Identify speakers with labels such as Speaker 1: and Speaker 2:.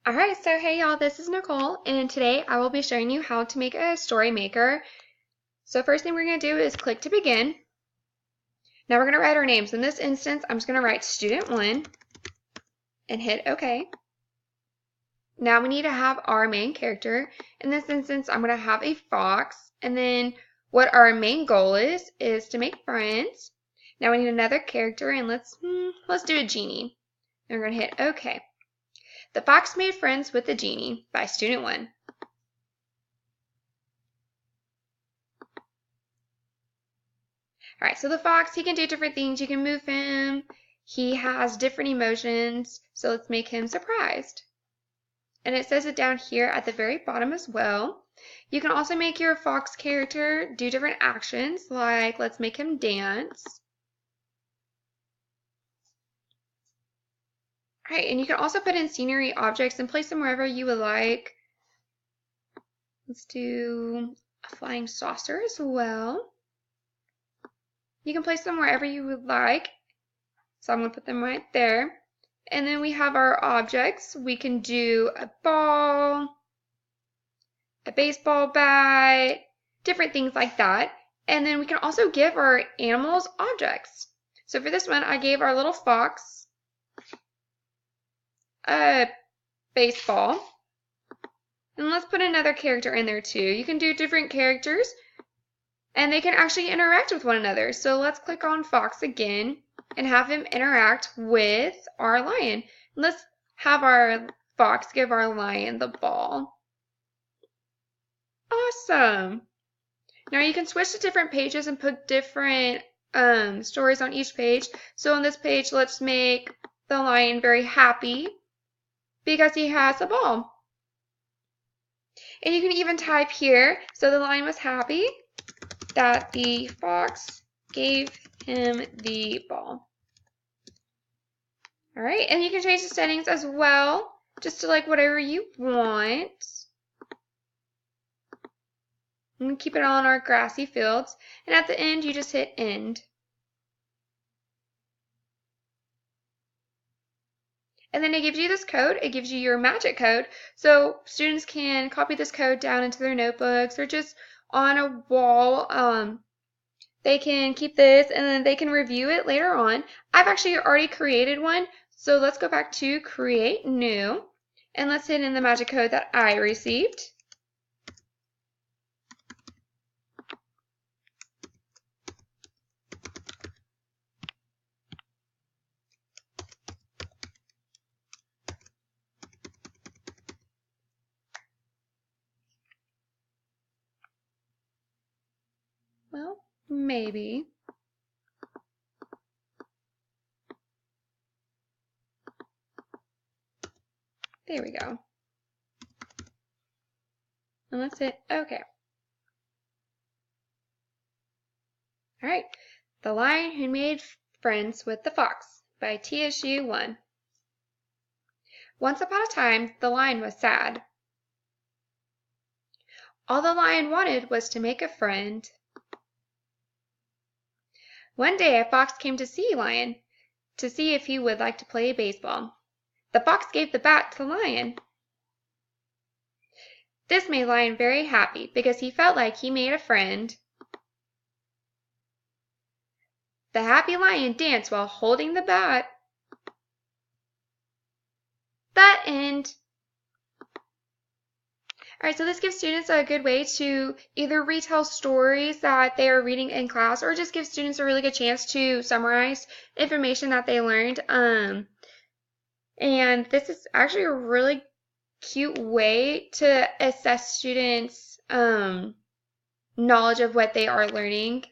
Speaker 1: Alright, so hey y'all, this is Nicole, and today I will be showing you how to make a story maker. So first thing we're going to do is click to begin. Now we're going to write our names. In this instance, I'm just going to write student 1 and hit OK. Now we need to have our main character. In this instance, I'm going to have a fox, and then what our main goal is to make friends. Now we need another character, and let's do a genie. And we're going to hit OK. The fox made friends with the genie by student 1. Alright, so the fox, he can do different things. You can move him. He has different emotions. So let's make him surprised. And it says it down here at the very bottom as well. You can also make your fox character do different actions, like let's make him dance. Alright, and you can also put in scenery objects and place them wherever you would like. Let's do a flying saucer as well. You can place them wherever you would like. So I'm going to put them right there. And then we have our objects. We can do a ball, a baseball bat, different things like that. And then we can also give our animals objects. So for this one, I gave our little fox a baseball. And let's put another character in there too. You can do different characters, and they can actually interact with one another. So let's click on Fox again and have him interact with our lion. Let's have our fox give our lion the ball. Awesome. Now you can switch to different pages and put different stories on each page. So on this page, let's make the lion very happy because he has a ball. And you can even type here, so the lion was happy that the fox gave him the ball. Alright, and you can change the settings as well, just to like whatever you want. And keep it on our grassy fields. And at the end, you just hit end. And then it gives you this code. It gives you your magic code. So students can copy this code down into their notebooks or just on a wall. They can keep this and then they can review it later on. I've actually already created one. So let's go back to create new. And let's hit in the magic code that I received. Well, maybe. There we go. And let's hit OK. Alright, The Lion Who Made Friends with the Fox by TSU 1. Once upon a time, the lion was sad. All the lion wanted was to make a friend. One day a fox came to see Lion to see if he would like to play baseball. The fox gave the bat to Lion. This made Lion very happy because he felt like he made a friend. The happy lion danced while holding the bat. The end. Alright, so this gives students a good way to either retell stories that they are reading in class or just give students a really good chance to summarize information that they learned. And this is actually a really cute way to assess students' knowledge of what they are learning.